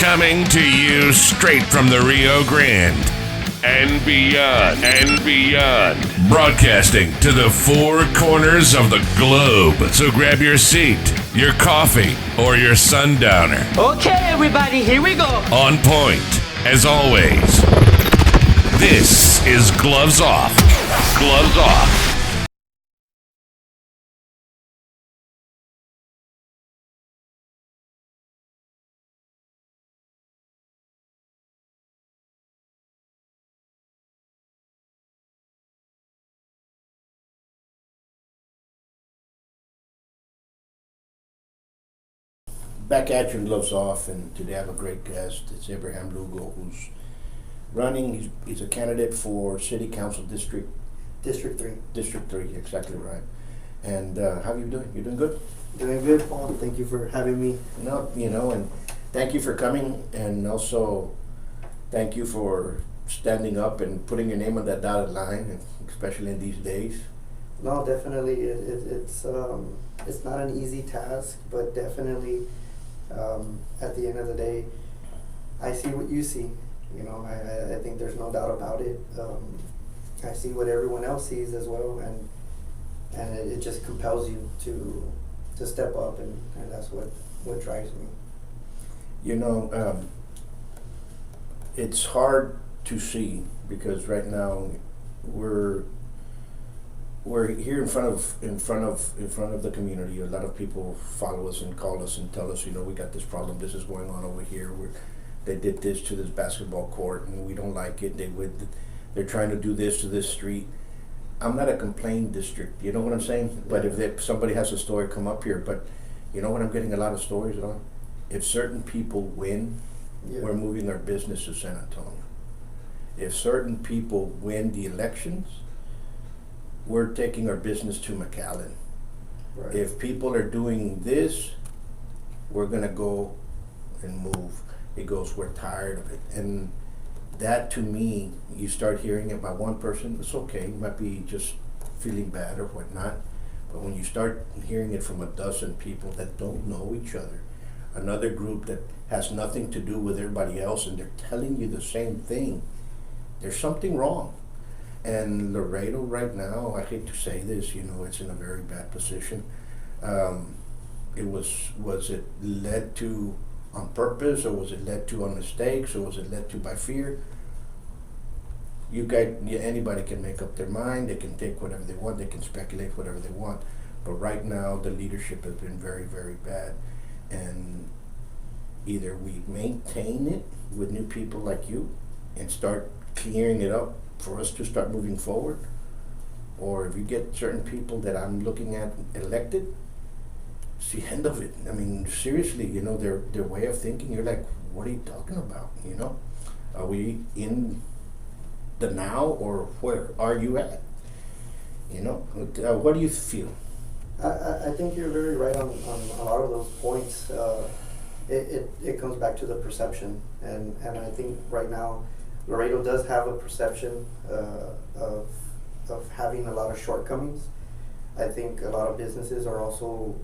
Coming to you straight from the Rio Grande and beyond. Broadcasting to the four corners of the globe. So grab your seat, your coffee, or your sundowner. Okay, everybody, here we go. On point, as always. This is Gloves Off. Gloves Off. Back at you, Gloves Off, and today I have a great guest. It's Abraham Lugo, who's running. He's a candidate for City Council District 3. District 3, exactly right. And how are you doing? You doing good? Doing good, Paul. Thank you for having me. No, and thank you for coming, and also thank you for standing up and putting your name on that dotted line, especially in these days. No, definitely, it's not an easy task, but definitely. At the end of the day, I see what you see. I think there's no doubt about it. I see what everyone else sees as well, and it just compels you to step up, and that's what drives me. It's hard to see because right now we're here in front of the community. A lot of people follow us and call us and tell us, we got this problem. This is going on over here. They did this to this basketball court, and we don't like it. They're trying to do this to this street. I'm not a complaint district. You know what I'm saying? But if somebody has a story, come up here. But you know what I'm getting a lot of stories on? If certain people win, we're moving our business to San Antonio. If certain people win the elections, we're taking our business to McAllen. Right. If people are doing this, we're gonna go and move. It goes, we're tired of it. And that, to me, you start hearing it by one person, it's okay, you might be just feeling bad or whatnot. But when you start hearing it from a dozen people that don't know each other, another group that has nothing to do with everybody else, and they're telling you the same thing, there's something wrong. And Laredo right now, I hate to say this, it's in a very bad position. Was it led to on purpose, or was it led to on mistakes, or was it led to by fear? Anybody can make up their mind. They can take whatever they want. They can speculate whatever they want. But right now, the leadership has been very, very bad. And either we maintain it with new people like you and start clearing it up for us to start moving forward, or if you get certain people that I'm looking at elected, it's the end of it. I mean, seriously, their way of thinking, you're like, what are you talking about? Are we in the now, or where are you at? What do you feel? I think you're very right on a lot of those points. It comes back to the perception, and I think right now Laredo does have a perception of having a lot of shortcomings. I think a lot of businesses are also,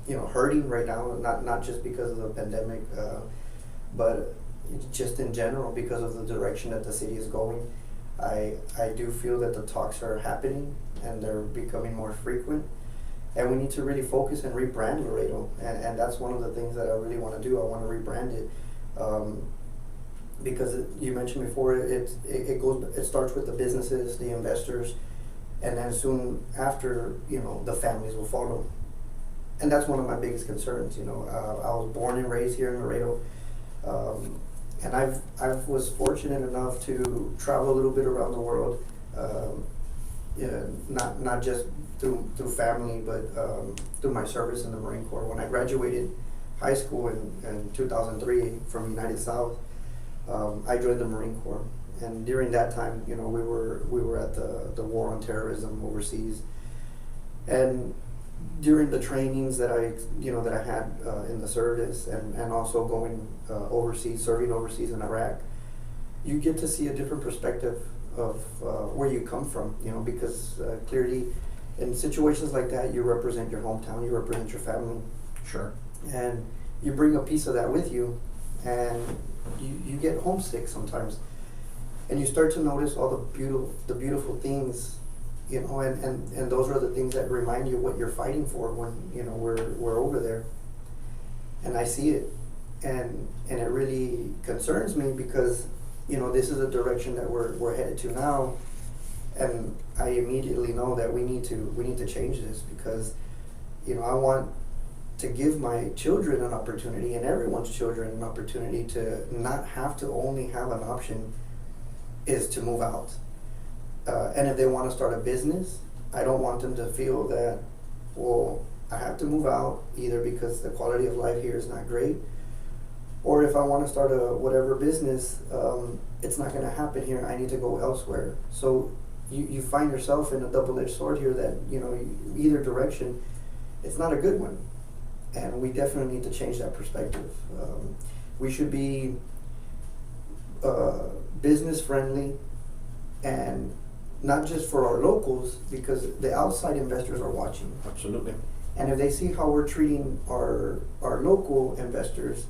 hurting right now, not just because of the pandemic, but just in general because of the direction that the city is going. I do feel that the talks are happening and they're becoming more frequent, and we need to really focus and rebrand Laredo, and that's one of the things that I really want to do. I want to rebrand it. Because you mentioned before, it starts with the businesses, the investors, and then soon after, the families will follow. And that's one of my biggest concerns. I was born and raised here in Laredo, and I was fortunate enough to travel a little bit around the world, not just through family, but through my service in the Marine Corps. When I graduated high school in 2003 from United South, I joined the Marine Corps, and during that time, we were at the war on terrorism overseas, and during the trainings that I had in the service, and also going overseas, serving overseas in Iraq, you get to see a different perspective of where you come from, because clearly in situations like that, you represent your hometown, you represent your family. Sure. And you bring a piece of that with you, and you get homesick sometimes, and you start to notice all the beautiful things, you know, and those are the things that remind you what you're fighting for when, you know, we're over there. And I see it, and it really concerns me because, you know, this is a direction that we're headed to now, and I immediately know that we need to change this because, you know, I want to give my children an opportunity and everyone's children an opportunity to not have to only have an option is to move out. And if they want to start a business, I don't want them to feel that, well, I have to move out either because the quality of life here is not great, or if I want to start a whatever business, it's not going to happen here. I need to go elsewhere. So you find yourself in a double-edged sword here that, you know, either direction, it's not a good one. And we definitely need to change that perspective. We should be business friendly, and not just for our locals, because the outside investors are watching. Absolutely. And if they see how we're treating our local investors,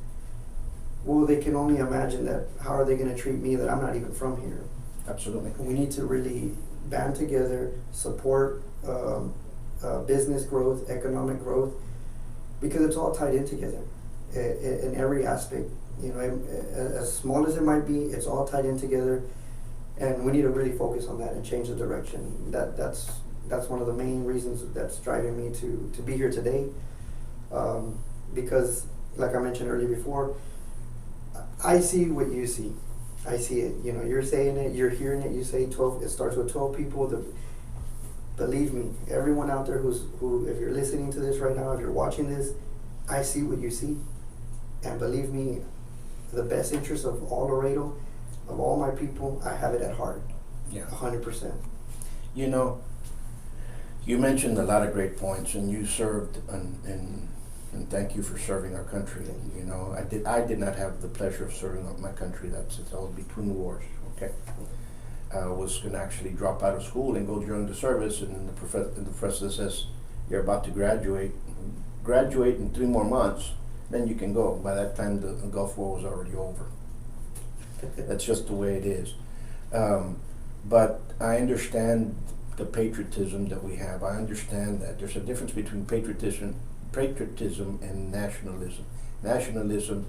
well, they can only imagine that how are they going to treat me that I'm not even from here. Absolutely. We need to really band together, support business growth, economic growth, because it's all tied in together in every aspect. You know, as small as it might be, it's all tied in together, and we need to really focus on that and change the direction. That's one of the main reasons that's driving me to be here today, because, like I mentioned earlier before, I see what you see. I see it. You know, you're saying it, you're hearing it. You say 12. It starts with 12 people. Believe me, everyone out there who, if you're listening to this right now, if you're watching this, I see what you see, and believe me, the best interest of all Laredo, of all my people, I have it at heart. Yeah. 100%. You know, you mentioned a lot of great points, and you served, and thank you for serving our country. You know, I did not have the pleasure of serving my country. That's I was between wars. Okay, I was going to actually drop out of school and go join the service, and the professor says, "You're about to graduate in 3 more months, then you can go." By that time, the Gulf War was already over. That's just the way it is. But I understand the patriotism that we have. I understand that there's a difference between patriotism and nationalism. Nationalism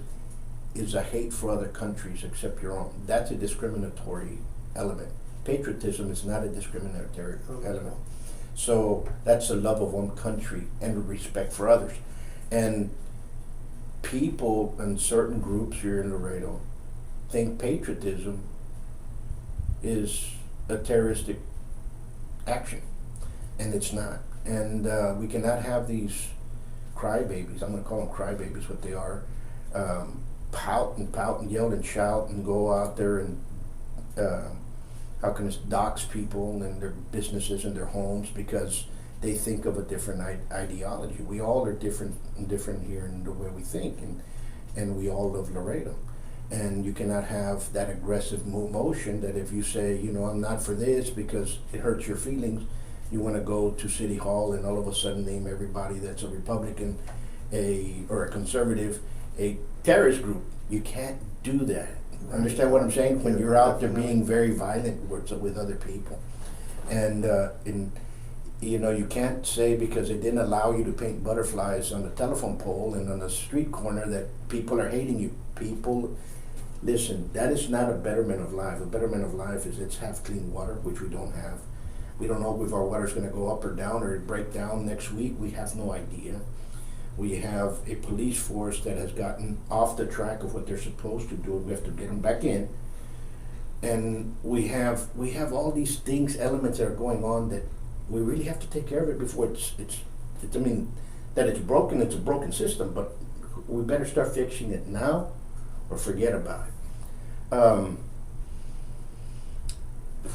is a hate for other countries except your own. That's a discriminatory element. Patriotism is not a discriminatory element. So that's a love of one country and a respect for others. And people in certain groups here in Laredo think patriotism is a terroristic action, and it's not. And we cannot have these crybabies, I'm going to call them crybabies, what they are, pout and yell and shout and go out there and how can it dox people and their businesses and their homes because they think of a different ideology. We all are different here in the way we think, and we all love Laredo. And you cannot have that aggressive motion that if you say, you know, I'm not for this because it hurts your feelings, you want to go to City Hall and all of a sudden name everybody that's a Republican or a conservative a terrorist group. You can't do that. Understand what I'm saying? When you're out there being very violent with other people. And you know, you can't say because it didn't allow you to paint butterflies on the telephone pole and on the street corner that people are hating you. People, listen, that is not a betterment of life. A betterment of life is let's have clean water, which we don't have. We don't know if our water's going to go up or down or break down next week. We have no idea. We have a police force that has gotten off the track of what they're supposed to do. We have to get them back in. And we have all these things, elements that are going on that we really have to take care of it before it's I mean, that it's broken, it's a broken system, but we better start fixing it now or forget about it.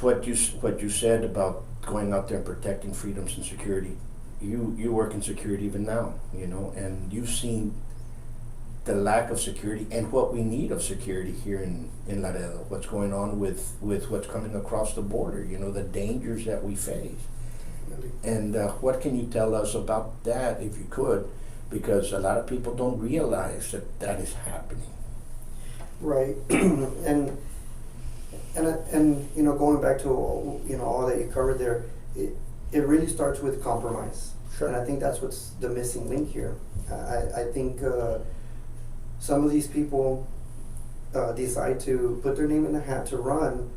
What you said about going out there and protecting freedoms and security, you work in security even now, you know, and you've seen the lack of security and what we need of security here in Laredo, what's going on with what's coming across the border, you know, the dangers that we face. And what can you tell us about that, if you could, because a lot of people don't realize that is happening. Right. and you know, going back to all that you covered there, it really starts with compromise. Sure. And I think that's what's the missing link here. I think some of these people decide to put their name in the hat to run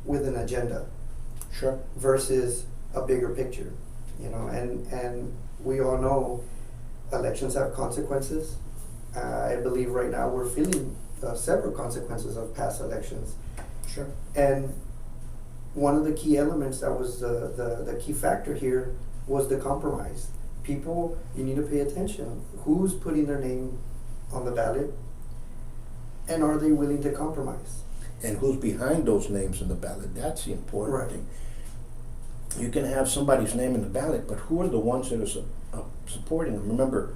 with an agenda. Sure. Versus a bigger picture, you know, and we all know elections have consequences. I believe right now we're feeling several consequences of past elections. Sure. And one of the key elements that was the key factor here was the compromise. People, you need to pay attention. Who's putting their name on the ballot, and are they willing to compromise? And who's behind those names in the ballot? That's the important Right. thing. You can have somebody's name in the ballot, but who are the ones that are supporting them? Remember,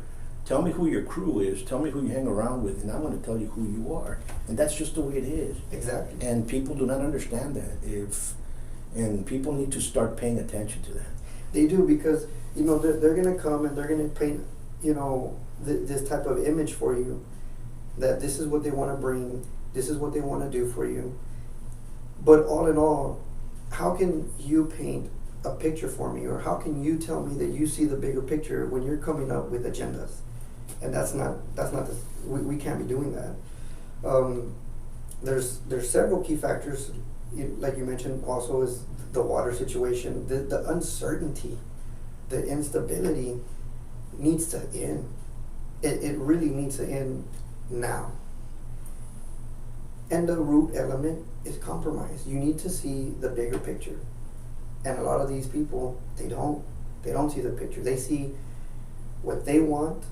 tell me who your crew is, tell me who you hang around with, and I want to tell you who you are. And that's just the way it is. Exactly. And people do not understand that. And people need to start paying attention to that. They do, because you know they're going to come and they're going to paint, you know, this type of image for you, that this is what they want to bring, this is what they want to do for you. But all in all, how can you paint a picture for me, or how can you tell me that you see the bigger picture when you're coming up with agendas? And that's not we can't be doing that. There's several key factors, like you mentioned. Also, is the water situation, the uncertainty, the instability needs to end. It really needs to end now. And the root element is compromise. You need to see the bigger picture. And a lot of these people, they don't see the picture. They see what they want,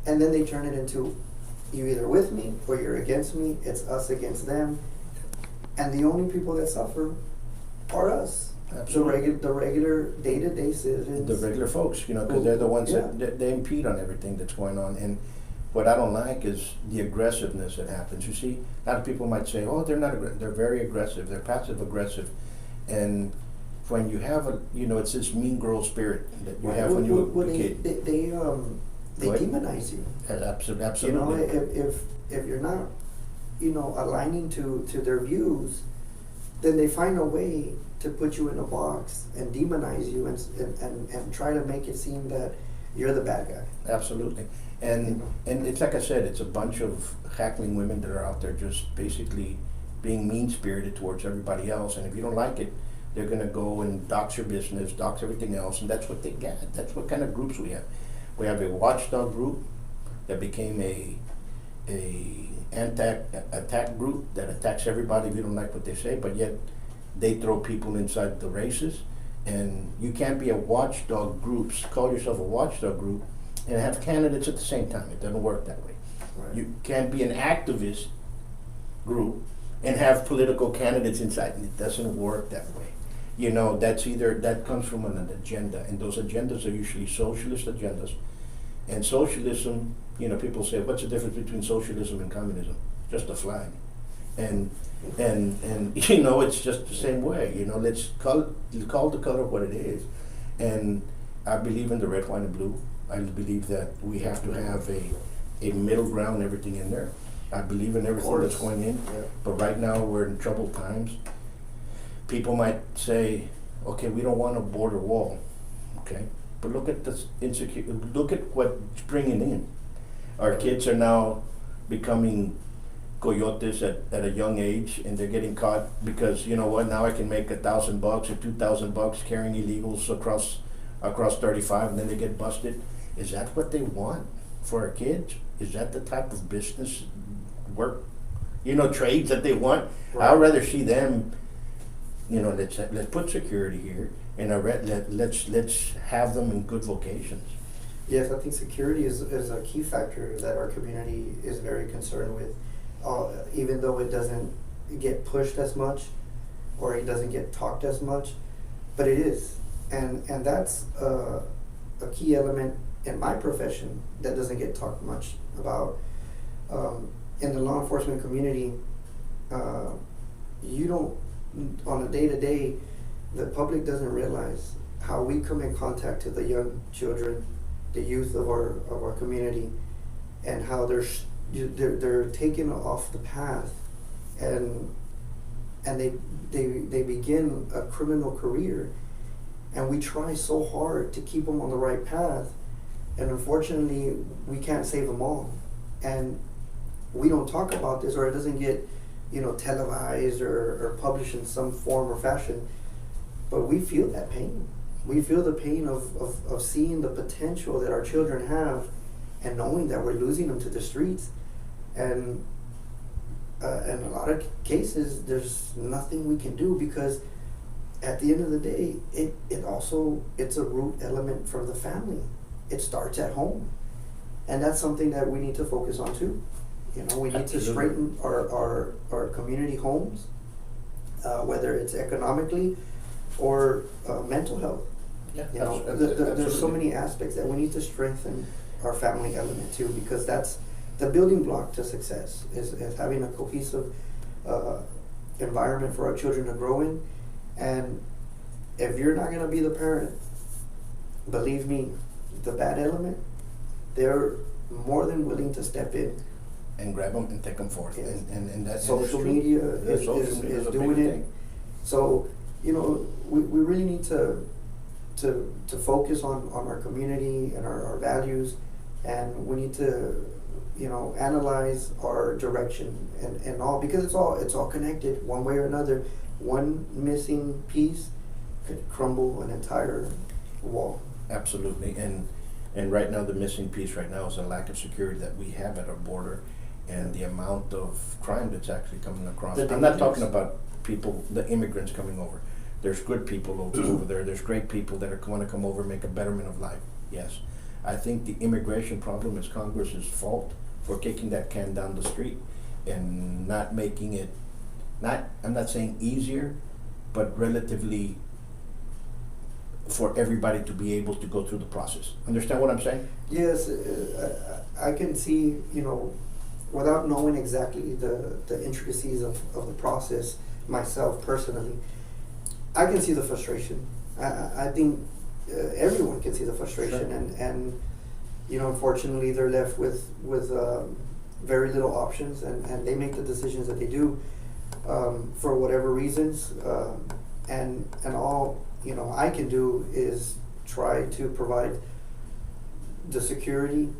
and then they turn it into, you're either with me or you're against me. It's us against them. And the only people that suffer are us. Absolutely. The regular day-to-day citizens. The regular folks, you know, because they're the ones that they impede on everything that's going on. And what I don't like is the aggressiveness that happens. You see, a lot of people might say, oh, they're not aggressive. They're very aggressive. They're passive-aggressive. And when you have it's this mean girl spirit that you have when you're a kid. They demonize you. Absolutely. You know, if you're not, aligning to their views, then they find a way to put you in a box and demonize you and try to make it seem that you're the bad guy. Absolutely. And it's like I said, it's a bunch of hackling women that are out there just basically being mean-spirited towards everybody else. And if you don't like it, they're going to go and dox your business, dox everything else, and that's what they get. That's what kind of groups we have. We have a watchdog group that became a attack group that attacks everybody if you don't like what they say, but yet they throw people inside the races. And you can't be a watchdog group, call yourself a watchdog group, and have candidates at the same time. It doesn't work that way. Right. You can't be an activist group and have political candidates inside. It doesn't work that way. That comes from an agenda, and those agendas are usually socialist agendas. And socialism, people say, what's the difference between socialism and communism? Just a flag. And it's just the same way. Let's call the color what it is. And I believe in the red, white, and blue. I believe that we have to have a middle ground, everything in there. I believe in everything that's going in. Yeah. But right now we're in troubled times. People might say, okay, we don't want a border wall. Okay. But look at this look at what's bringing in. Our kids are now becoming coyotes at a young age, and they're getting caught because now I can make $1,000 or $2,000 carrying illegals across 35, and then they get busted. Is that what they want for our kids? Is that the type of business work, trades that they want? Right. I'd rather see them. Let's put security here, and let's have them in good vocations. Yes, I think security is a key factor that our community is very concerned with. Even though it doesn't get pushed as much, or it doesn't get talked as much, but it is, and that's a key element in my profession that doesn't get talked much about. In the law enforcement community, you don't, on a day-to-day, the public doesn't realize how we come in contact to the young children, the youth of our community, and how they're they're taken off the path, and they begin a criminal career, and we try so hard to keep them on the right path, and unfortunately we can't save them all, and we don't talk about this, or it doesn't get televised or published in some form or fashion, but we feel that pain. We feel the pain of seeing the potential that our children have, and knowing that we're losing them to the streets, and in a lot of cases there's nothing we can do, because at the end of the day it's a root element from the family. It starts at home, and that's something that we need to focus on too. We need to straighten our community homes, whether it's economically or mental health. Yeah, There's so many aspects that we need to strengthen our family element too, because that's the building block to success, is having a cohesive environment for our children to grow in. And if you're not going to be the parent, believe me, the bad element, they're more than willing to step in and grab them and take them forth. Yes. And that's social media is doing it. So we really need to focus on our community and our values, and we need to analyze our direction and all, because it's all connected one way or another. One missing piece could crumble an entire wall. Absolutely. And right now, the missing piece right now is the lack of security that we have at our border, and the amount of crime that's actually coming across. I'm not talking about people, the immigrants coming over. There's good people over there. There's great people that want to come over and make a betterment of life. Yes. I think the immigration problem is Congress's fault for kicking that can down the street and not making it, I'm not saying easier, but relatively for everybody to be able to go through the process. Understand what I'm saying? Yes, I can see, without knowing exactly the intricacies of the process myself personally, I can see the frustration. I think everyone can see the frustration, sure. and unfortunately they're left with very little options, and they make the decisions that they do for whatever reasons, and all I can do is try to provide the security,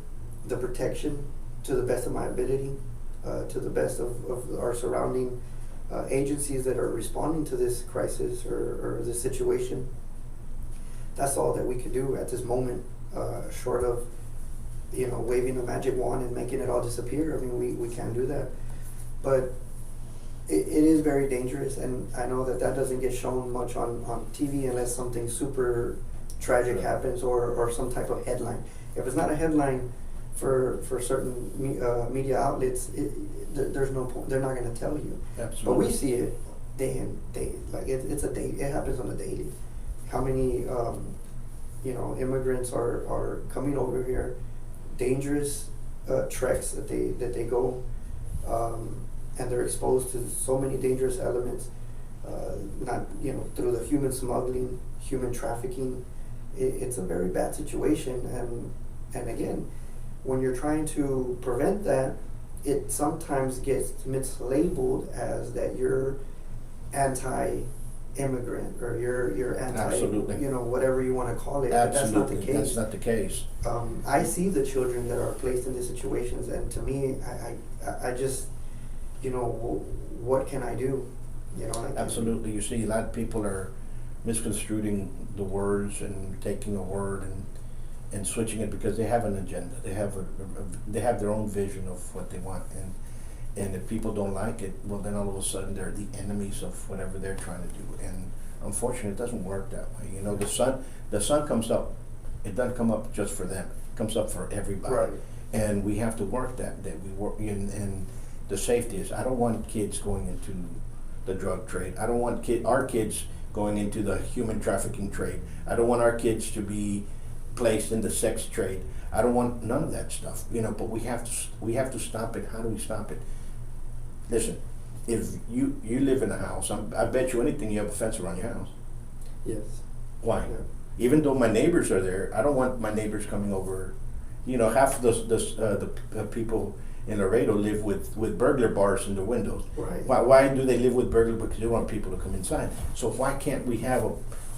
the protection to the best of my ability, to the best of our surrounding agencies that are responding to this crisis or this situation. That's all that we can do at this moment, short of waving a magic wand and making it all disappear. I mean, we can't do that, but it is very dangerous, and I know that doesn't get shown much on TV unless something super tragic happens or some type of headline. If it's not a headline for certain media outlets, there's no point. They're not going to tell you. Absolutely. But we see it day in day. Like it's a day. It happens on a daily. How many immigrants are coming over here? Dangerous treks that they go. And they're exposed to so many dangerous elements, not through the human smuggling, human trafficking. It's a very bad situation, and again, when you're trying to prevent that, it sometimes gets mislabeled as that you're anti-immigrant or you're anti, absolutely, whatever you want to call it. Absolutely. But that's not the case. That's not the case. I see the children that are placed in these situations, and to me, I just, what can I do? Absolutely. You see, a lot of people are misconstruing the words and taking a word and switching it because they have an agenda. They have their own vision of what they want, and if people don't like it, well, then all of a sudden they're the enemies of whatever they're trying to do. And unfortunately, it doesn't work that way. The sun comes up. It doesn't come up just for them. It comes up for everybody. Right. And we have to work that. We work in the safety is. I don't want kids going into the drug trade. I don't want our kids going into the human trafficking trade. I don't want our kids to be placed in the sex trade. I don't want none of that stuff. But we have to stop it. How do we stop it? Listen, if you live in a house, I bet you anything you have a fence around your house. Yes. Why? Yeah. Even though my neighbors are there, I don't want my neighbors coming over half of the people in Laredo live with burglar bars in their windows. Right. Why do they live with burglar? Because they want people to come inside. So why can't we have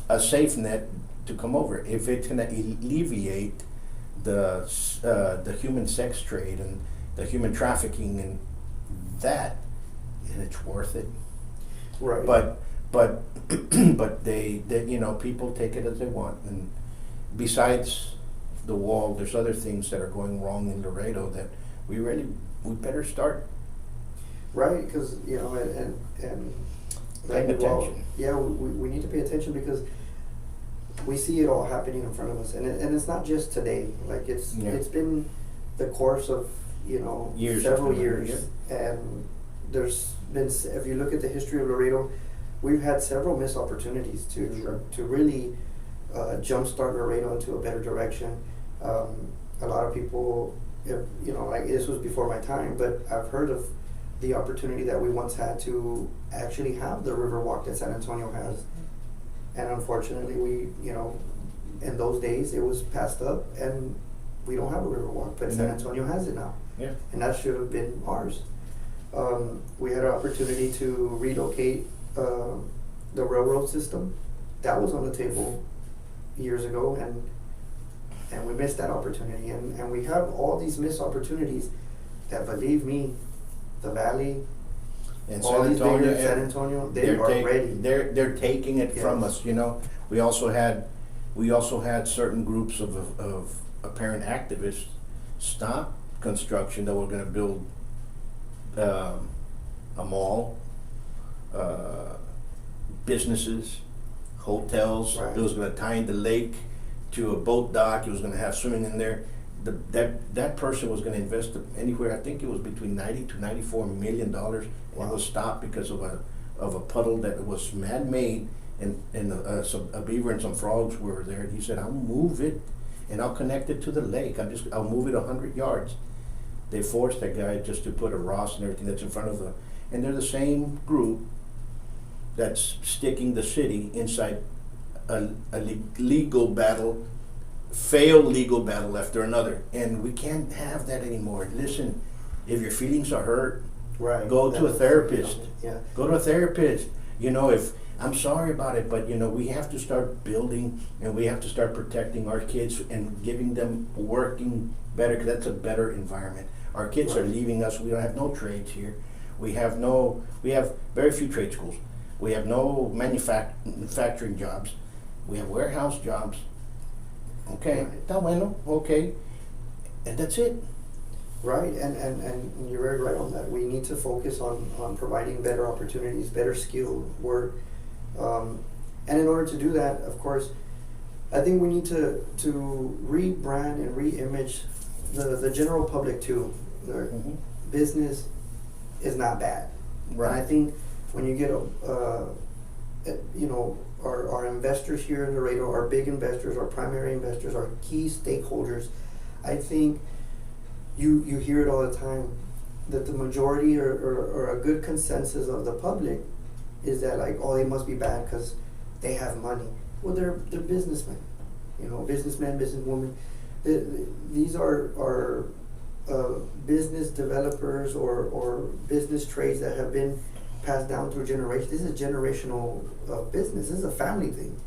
a safe net to come over? If it's going to alleviate the human sex trade and the human trafficking and that, and it's worth it. Right. But they people take it as they want. And besides the wall, there's other things that are going wrong in Laredo that we better start right, because and paying attention. Yeah, we need to pay attention because we see it all happening in front of us, and it's not just today. Like it's been the course of several years, and there's been, if you look at the history of Laredo, we've had several missed opportunities to really jumpstart Laredo into a better direction. A lot of people, like this was before my time, but I've heard of the opportunity that we once had to actually have the river walk that San Antonio has. And unfortunately, we, in those days, it was passed up, and we don't have a river walk, but San Antonio has it now. Yeah. And that should have been ours. We had an opportunity to relocate the railroad system. That was on the table years ago, and we missed that opportunity. And we have all these missed opportunities that, believe me, the Valley, And all these bigger San Antonio, they are ready. They're taking it from us. We also had certain groups of apparent activists stop construction that were going to build a mall, businesses, hotels. Right. It was going to tie in the lake to a boat dock. It was going to have swimming in there. That person was going to invest anywhere. I think it was between $90 to $94 million. Wow. It was stopped because of a puddle that was man-made, and a beaver and some frogs were there. And he said, "I'll move it, and I'll connect it to the lake. I'll move it 100 yards." They forced that guy just to put a Ross and everything that's in front of and they're the same group that's sticking the city inside a legal battle, failed legal battle after another. And we can't have that anymore. Listen, if your feelings are hurt, Right. go to a therapist. Yeah. Go to a therapist. If I'm sorry about it, but we have to start building, and we have to start protecting our kids and giving them working better, because that's a better environment. Our kids are leaving us. We don't have no trades here. We have very few trade schools. We have no manufacturing jobs. We have warehouse jobs. Okay, está bueno, okay, and that's it. Right, and you're very right on that. We need to focus on providing better opportunities, better skilled work. And in order to do that, of course, I think we need to rebrand and re-image the general public too. Mm-hmm. Business is not bad. Right. And I think when you get our investors here in Laredo, our big investors, our primary investors, our key stakeholders, I think you hear it all the time, that the majority or a good consensus of the public is that, like, oh, they must be bad because they have money. Well, they're businessmen, businessmen, businesswomen. These are business developers or business trades that have been passed down through generations. This is generational business. This is a family thing.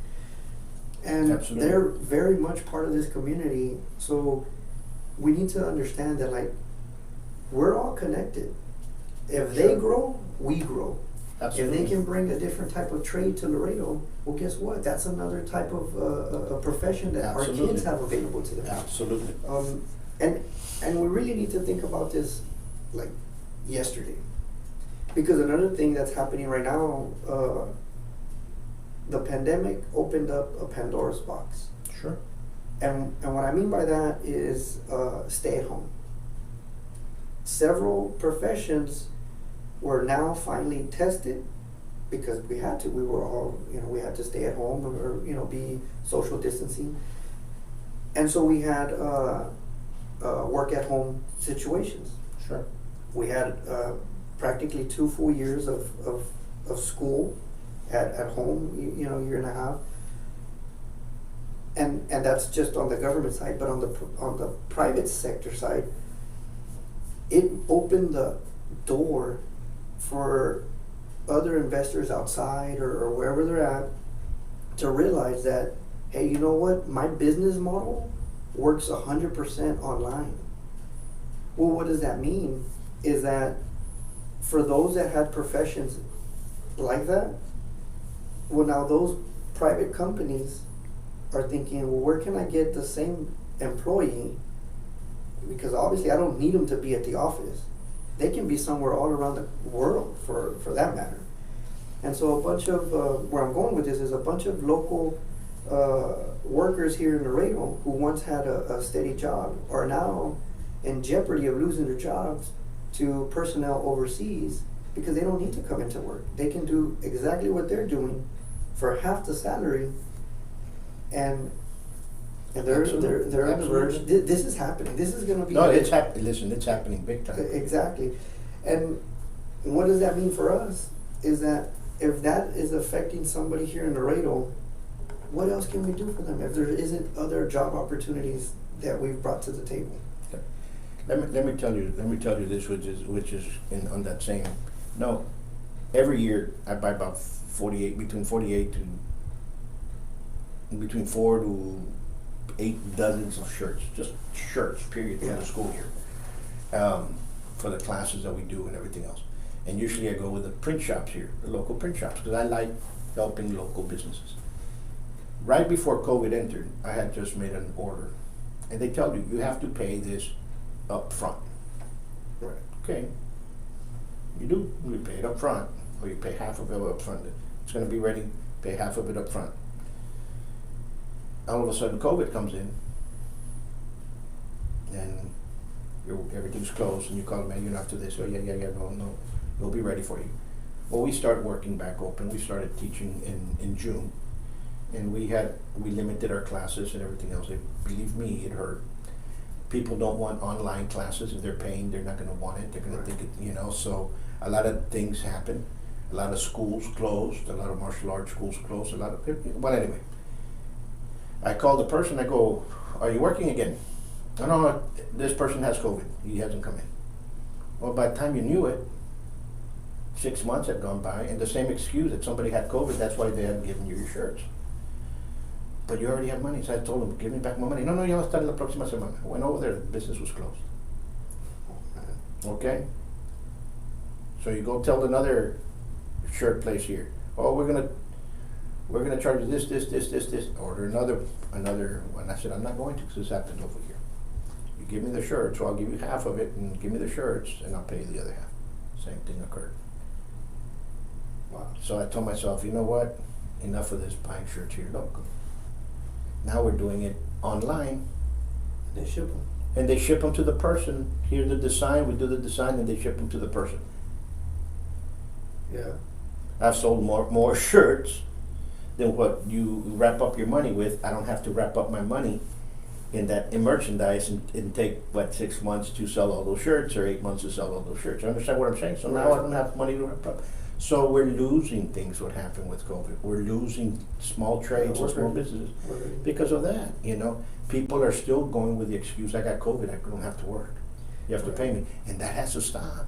And Absolutely. They're very much part of this community. So we need to understand that, like, we're all connected. If they grow, we grow. Absolutely. If they can bring a different type of trade to Laredo, well, guess what? That's another type of a profession that Absolutely. our kids have available to them. Absolutely. And we really need to think about this like yesterday, because another thing that's happening right now, the pandemic opened up a Pandora's box. Sure. And what I mean by that is stay at home. Several professions were now finally tested because we had to. We were all, we had to stay at home or be social distancing. And so we had work at home situations. Sure. We had practically 2 full years of school at home, year and a half. and that's just on the government side, but on the private sector side, it opened the door for other investors outside or wherever they're at to realize that, hey, you know what, my business model works 100% online. Well, what does that mean? Is that for those that had professions like that, well, now those private companies are thinking, well, where can I get the same employee? Because obviously I don't need them to be at the office. They can be somewhere all around the world for that matter. And so a bunch of, where I'm going with this is a bunch of local workers here in Laredo who once had a steady job are now in jeopardy of losing their jobs to personnel overseas because they don't need to come into work. They can do exactly what they're doing for half the salary, and they're on the verge. This is happening. This is going to be. No, it's happening. Listen, it's happening big time. Exactly, and what does that mean for us? Is that if that is affecting somebody here in Laredo, what else can we do for them if there isn't other job opportunities that we've brought to the table? Let me tell you this, which is on that same. No, every year I buy about between 4 to 8 dozens of shirts, just shirts, period, for the school year, for the classes that we do and everything else. And usually I go with the print shops here, the local print shops, because I like helping local businesses. Right before COVID entered, I had just made an order, and they tell you have to pay this up front. Right. Okay. You do. You pay it up front, or you pay half of it up front. It's going to be ready. Pay half of it up front. All of a sudden, COVID comes in, and everything's closed, and you call them, man, you're not to this. Oh, yeah, no, we'll be ready for you. Well, we start working back open. We started teaching in June, and we limited our classes and everything else. Believe me, it hurt. People don't want online classes. If they're paying, they're not going to want it. They're going to think it, so a lot of things happen. A lot of schools closed. A lot of martial arts schools closed. A lot of people. Well, anyway, I called the person. I go, are you working again? No, this person has COVID. He hasn't come in. Well, by the time you knew it, 6 months had gone by, and the same excuse that somebody had COVID, that's why they hadn't given you your shirts. But you already have money, so I told him, give me back my money. No, ya va a estar en la próxima semana. I went over there, the business was closed. Okay? So you go tell another shirt place here, oh, we're gonna charge you this. Order another one. I said, I'm not going to, because this happened over here. You give me the shirts, so I'll give you half of it, and give me the shirts, and I'll pay you the other half. Same thing occurred. Wow. So I told myself, you know what? Enough of this buying shirts here local. Now we're doing it online. They ship them. And they ship them to the person. Here's the design, we do the design, and they ship them to the person. Yeah. I've sold more shirts than what you wrap up your money with. I don't have to wrap up my money in merchandise and take, 6 months to sell all those shirts or 8 months to sell all those shirts. You understand what I'm saying? So now I don't have money to wrap up. So we're losing things, what happened with COVID. We're losing small trades and small businesses because of that, People are still going with the excuse, I got COVID, I don't have to work. You have to pay me. And that has to stop,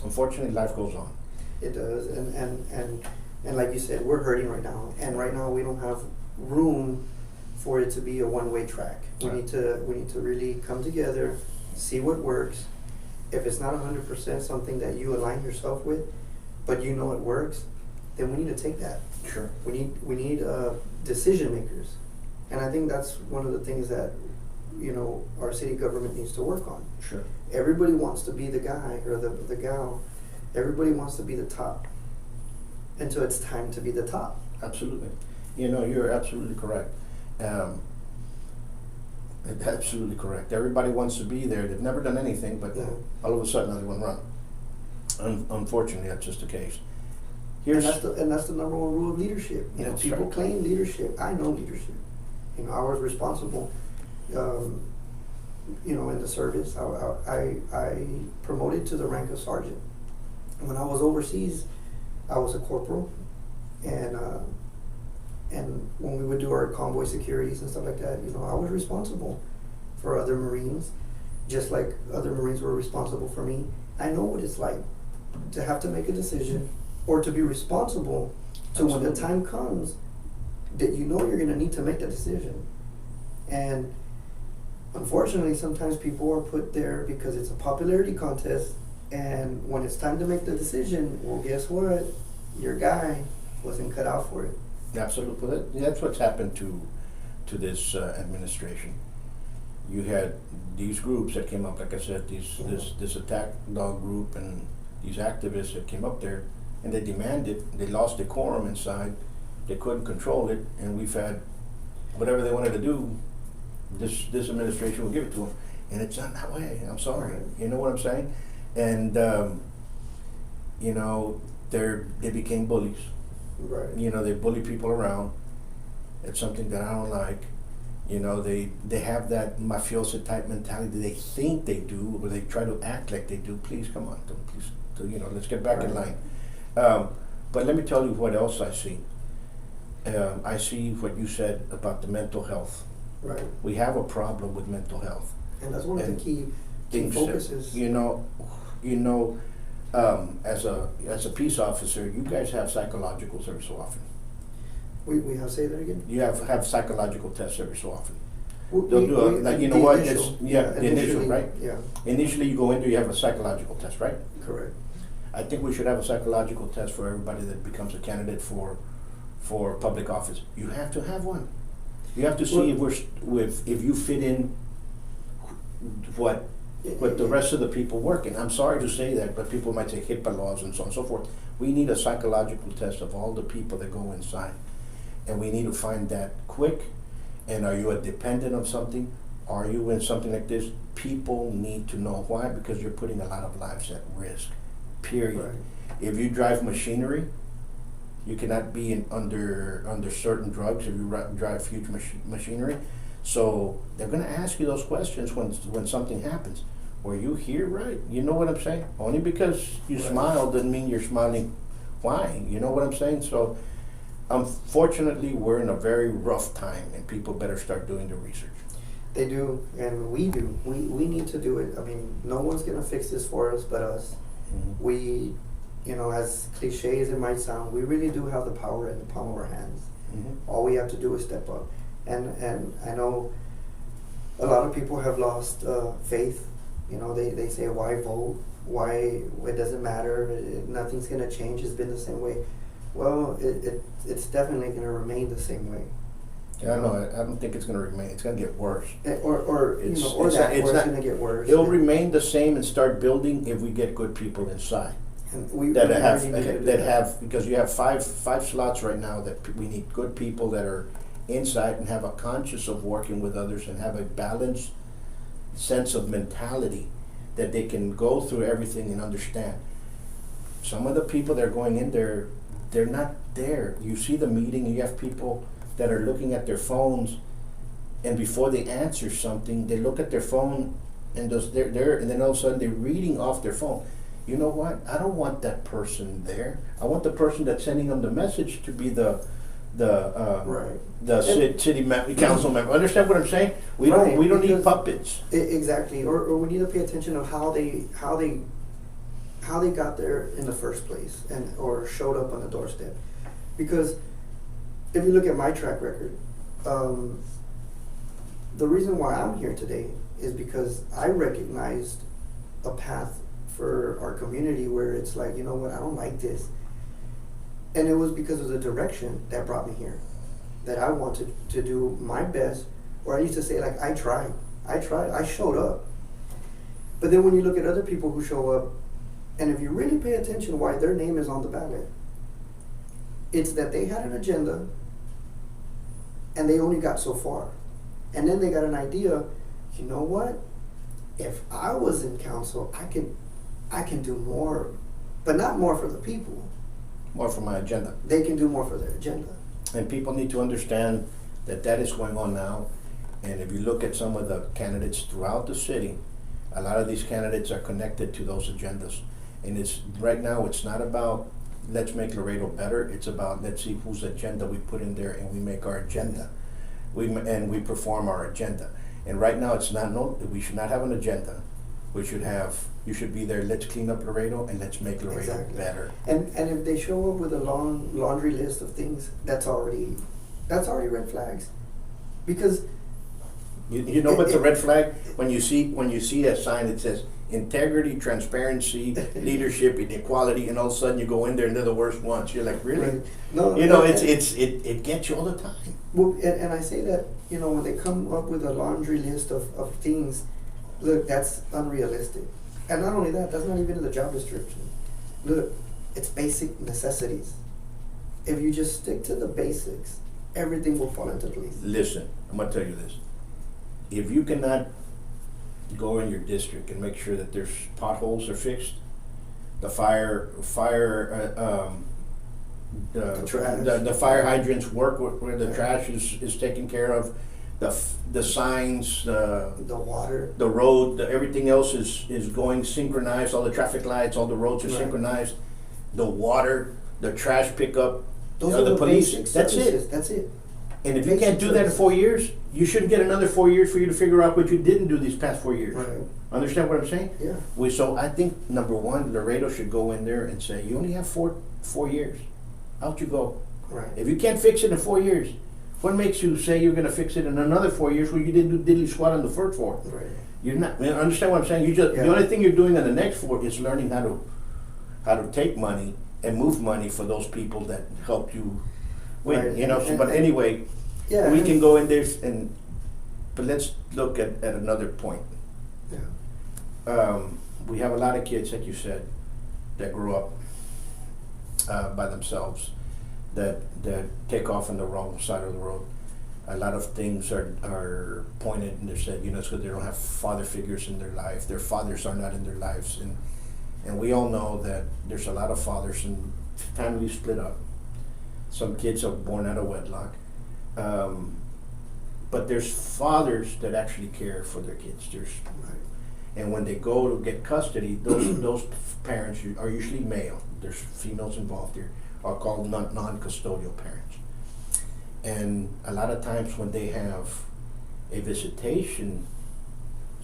Unfortunately, life goes on. It does, and like you said, we're hurting right now. And right now we don't have room for it to be a one-way track. We need to really come together, see what works. If it's not 100% something that you align yourself with, but it works, then we need to take that. Sure. We need decision makers, and I think that's one of the things that our city government needs to work on. Sure. Everybody wants to be the guy or the gal. Everybody wants to be the top, and so it's time to be the top. Absolutely. You're absolutely correct. Absolutely correct. Everybody wants to be there. They've never done anything, but all of a sudden they want to run. Unfortunately, that's just the case. And that's the number one rule of leadership. People claim leadership. I know leadership. I was responsible. In the service, I promoted to the rank of sergeant. When I was overseas, I was a corporal, and and when we would do our convoy securities and stuff like that, you know, I was responsible for other Marines, just like other Marines were responsible for me. I know what it's like to have to make a decision or to be responsible to when the time comes that you know you're going to need to make the decision. And unfortunately, sometimes people are put there because it's a popularity contest, and when it's time to make the decision, well, guess what? Your guy wasn't cut out for it. Absolutely. That's what's happened to this administration. You had these groups that came up, like I said, this attack dog group and these activists that came up there, and they demanded, they lost decorum inside, they couldn't control it, and we've had whatever they wanted to do, this administration will give it to them, and it's not that way. I'm sorry. You know what I'm saying? And you know, they became bullies. Right. You know, they bully people around. It's something that I don't like. You know, they have that mafioso type mentality. They think they do, or they try to act like they do. Please, come on, please. You know, let's get back in line. But let me tell you what else I see. I see what you said about the mental health. Right. We have a problem with mental health. And that's one of the key focuses. You know, as a peace officer, you guys have psychological every so often. We have, say that again? You have psychological tests every so often. The initial, right? Yeah. Initially, you go in there, you have a psychological test, right? Correct. I think we should have a psychological test for everybody that becomes a candidate for public office. You have to have one. You have to see if you fit in what the rest of the people work in. I'm sorry to say that, but people might say HIPAA laws and so on and so forth. We need a psychological test of all the people that go inside, and we need to find that quick. And are you a dependent of something? Are you in something like this? People need to know why, because you're putting a lot of lives at risk. Period. Right. If you drive machinery, you cannot be under certain drugs if you drive huge machinery. So they're going to ask you those questions when something happens. Were you here? Right. You know what I'm saying? Only because you smile doesn't mean you're smiling. Why? You know what I'm saying? So unfortunately, we're in a very rough time, and people better start doing the research. They do, and we do. We need to do it. I mean, no one's going to fix this for us but us. Mm-hmm. We, you know, as cliche as it might sound, we really do have the power in the palm of our hands. Mm-hmm. All we have to do is step up. And I know a lot of people have lost faith. You know, they say, why vote? Why? It doesn't matter. Nothing's going to change. It's been the same way. Well, it's definitely going to remain the same way. Yeah, no, I don't think it's going to remain. It's going to get worse. Or it's going to get worse. It'll remain the same and start building if we get good people inside. And because you have five slots right now that we need good people that are inside and have a conscience of working with others and have a balanced sense of mentality that they can go through everything and understand. Some of the people that are going in there, they're not there. You see the meeting, and you have people that are looking at their phones, and before they answer something, they look at their phone, and they're there, and then all of a sudden they're reading off their phone. You know what? I don't want that person there. I want the person that's sending them the message to be the city council member. Understand what I'm saying? We don't need puppets. Exactly. Or we need to pay attention of how they got there in the first place, and or showed up on the doorstep. Because if you look at my track record, the reason why I'm here today is because I recognized a path for our community where it's like, you know what, I don't like this. And it was because of the direction that brought me here, that I wanted to do my best, or I used to say, like, I tried, I showed up. But then when you look at other people who show up, and if you really pay attention why their name is on the ballot, it's that they had an agenda and they only got so far. And then they got an idea, you know what? If I was in council, I can do more, but not more for the people. More for my agenda. They can do more for their agenda. And people need to understand that is going on now. And if you look at some of the candidates throughout the city, a lot of these candidates are connected to those agendas. And right now it's not about let's make Laredo better. It's about let's see whose agenda we put in there, and we make our agenda. We perform our agenda. And right now, it's not we should not have an agenda. You should be there. Let's clean up Laredo and let's make Laredo better. And if they show up with a long laundry list of things, that's already red flags, because you know what's a red flag? When you see a sign that says integrity, transparency, leadership, and equality, and all of a sudden you go in there and they're the worst ones. You're like, really? Right. No, it gets you all the time. Well, and I say that, when they come up with a laundry list of things, look, that's unrealistic. And not only that, that's not even in the job description. Look, it's basic necessities. If you just stick to the basics, everything will fall into place. Listen, I'm going to tell you this. If you cannot go in your district and make sure that there's potholes are fixed, the fire hydrants work where the trash is taken care of, the signs, the water, the road, everything else is going synchronized. All the traffic lights, all the roads are synchronized. The water, the trash pickup, those are the police. Basic that's services. it. That's it. And if you can't do that in 4 years, you shouldn't get another 4 years for you to figure out what you didn't do these past 4 years. Right. Understand what I'm saying? Yeah. So I think number one, Laredo should go in there and say, you only have four years. Out you go. Right. If you can't fix it in 4 years, what makes you say you're going to fix it in another 4 years when you didn't do diddly squat on the first 4? Right. You're not. Understand what I'm saying? The only thing you're doing on the next 4 is learning how to take money and move money for those people that helped you win. Right. But anyway, we can go in there but let's look at another point. Yeah. We have a lot of kids, like you said, that grow up by themselves, that take off on the wrong side of the road. A lot of things are pointed and they're said, it's because they don't have father figures in their life. Their fathers are not in their lives, and we all know that there's a lot of fathers and families split up. Some kids are born out of wedlock, but there's fathers that actually care for their kids. And when they go to get custody, those parents are usually male. There's females involved here, are called non-custodial parents. And a lot of times when they have a visitation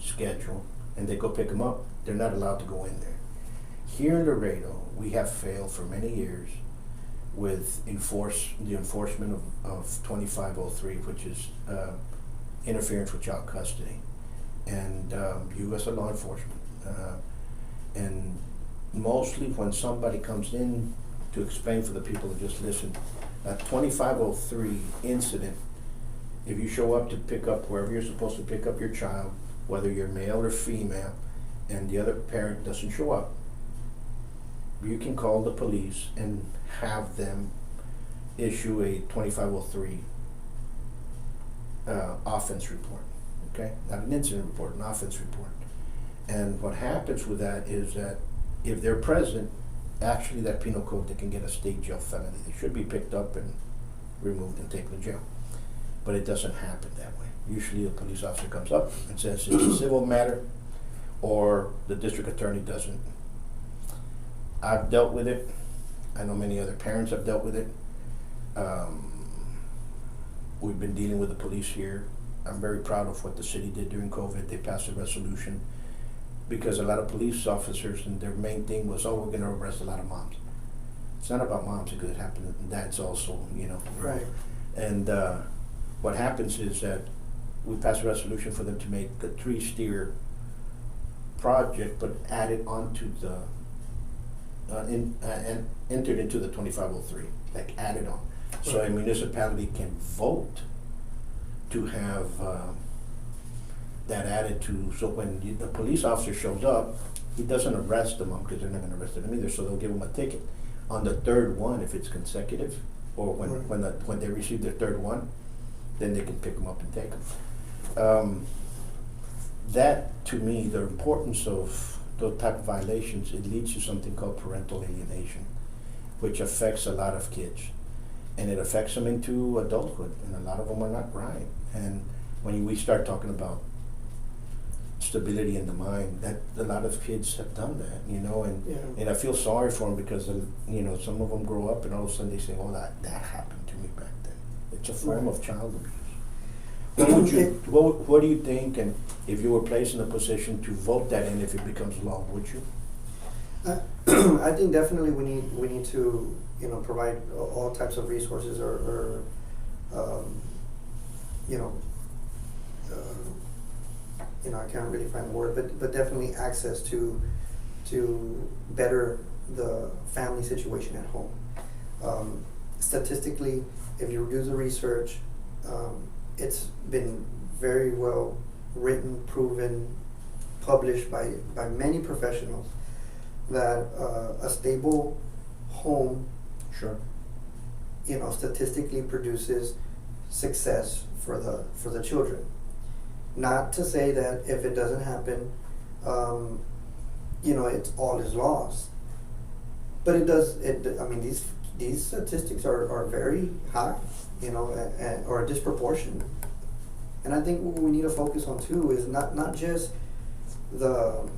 schedule and they go pick them up, they're not allowed to go in there. Here in Laredo, we have failed for many years with the enforcement of 2503, which is interference with child custody. And you as a law enforcement, and mostly when somebody comes in to explain for the people that just listened, that 2503 incident, if you show up to pick up wherever you're supposed to pick up your child, whether you're male or female, and the other parent doesn't show up, you can call the police and have them issue a 2503 offense report. Okay, not an incident report, an offense report. And what happens with that is that if they're present, actually that penal code, they can get a state jail felony. They should be picked up and removed and taken to jail. But it doesn't happen that way. Usually a police officer comes up and says it's a civil matter, or the district attorney doesn't. I've dealt with it. I know many other parents have dealt with it. We've been dealing with the police here. I'm very proud of what the city did during COVID. They passed a resolution because a lot of police officers, and their main thing was, we're going to arrest a lot of moms. It's not about moms because it happened to dads also, Right. And what happens is that we passed a resolution for them to make the 3-steer project, but add it onto the and entered into the 2503, like added on. So a municipality can vote to have that added to, so when the police officer shows up, he doesn't arrest them because they're not going to arrest them either, so they'll give them a ticket. On the third one, if it's consecutive, or when they receive their third one, then they can pick them up and take them. That, to me, the importance of those type of violations, it leads to something called parental alienation, which affects a lot of kids. And it affects them into adulthood, and a lot of them are not right. And when we start talking about stability in the mind. That a lot of kids have done that, you know, and Yeah. and I feel sorry for them because you know, some of them grow up and all of a sudden they say, "Oh, that happened to me back then." It's a form of child abuse. What would you? What do you think? And if you were placed in a position to vote that in, if it becomes law, would you? I think definitely we need to, you know, provide all types of resources or you know, I can't really find the word, but definitely access to better the family situation at home. Statistically, if you do the research, it's been very well written, proven, published by many professionals that a stable home, Sure. you know, statistically produces success for the children. Not to say that if it doesn't happen, you know, it's all is lost. But it does. I mean, these statistics are very high, you know, or disproportionate. And I think what we need to focus on too is not just the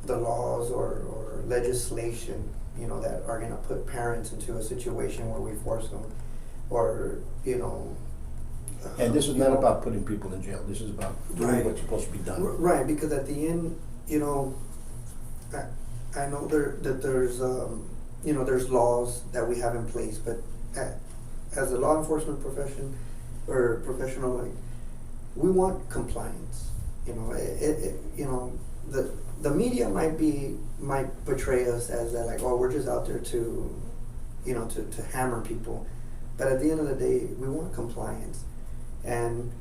laws or legislation, you know, that are going to put parents into a situation where we force them, or you know. And this is not about putting people in jail. This is about doing what's supposed to be done. Right, because at the end, you know, I know that there's you know, there's laws that we have in place, but as a law enforcement profession or professional, like, we want compliance. You know, you know, the media might portray us as that, like, oh, we're just out there to, you know, to hammer people, but at the end of the day, we want compliance. And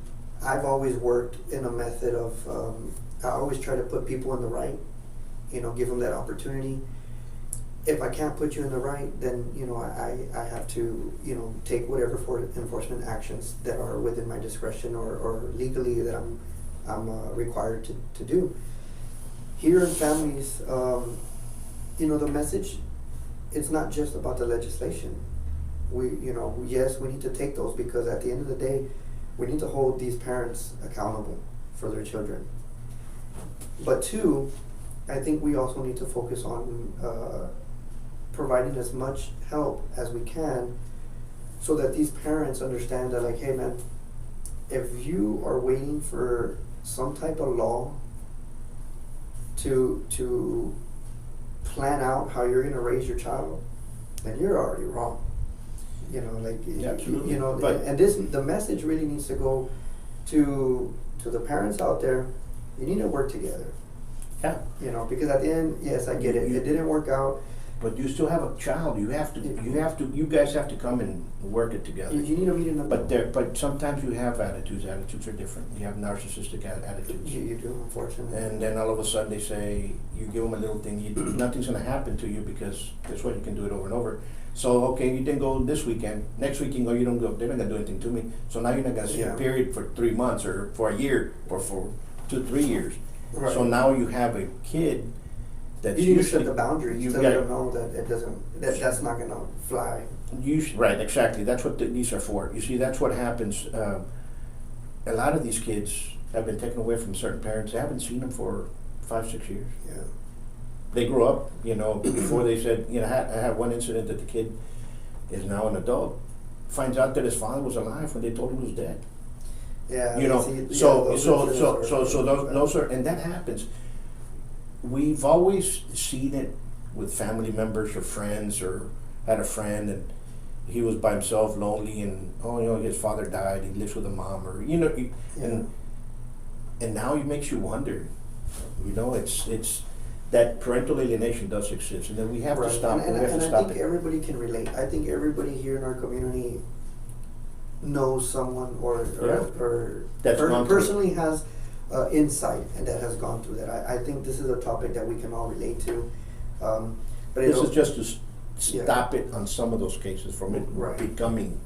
I've always worked in a method of I always try to put people in the right, you know, give them that opportunity. If I can't put you in the right, then, you know, I have to, you know, take whatever enforcement actions that are within my discretion or legally that I'm required to do. Here in families, you know, the message, it's not just about the legislation. You know, yes, we need to take those, because at the end of the day, we need to hold these parents accountable for their children. But two, I think we also need to focus on providing as much help as we can, so that these parents understand that, like, hey man, if you are waiting for some type of law to plan out how you're going to raise your child, then you're already wrong. You know, like, absolutely. You know, but and the message really needs to go to the parents out there. You need to work together. yeah. You know, because at the end, yes, I get it. It didn't work out. But you still have a child. You guys have to come and work it together. You need to meet in the middle. But sometimes you have attitudes. Attitudes are different. You have narcissistic attitudes. You do, unfortunately. And then all of a sudden they say, you give them a little thing, nothing's going to happen to you, because guess what, you can do it over and over. So, okay, you didn't go this weekend. Next week you go, you don't go, they're not going to do anything to me. So now you're not going to see a period for 3 months or for a year or for 2-3 years. Right. So now you have a kid that's you need to usually, set the boundaries you've so got- they don't know that it doesn't. That's not going to fly. Right, exactly. That's what these are for. You see, that's what happens. A lot of these kids have been taken away from certain parents. They haven't seen them for 5-6 years. Yeah. They grew up, you know, before they said, you know, I had one incident that the kid is now an adult, finds out that his father was alive when they told him he was dead. Yeah. You know, those are, and that happens. We've always seen it with family members or friends, or had a friend and he was by himself, lonely, and oh, you know, his father died. He lives with a mom, or you know, and now it makes you wonder. You know, it's that parental alienation does exist, and then we have to stop. And we have to I stop think it. everybody can relate. I think everybody here in our community knows someone or That's gone through personally has insight and that has gone through that. I think this is a topic that we can all relate to. But This is just to stop it on some of those cases from it becoming.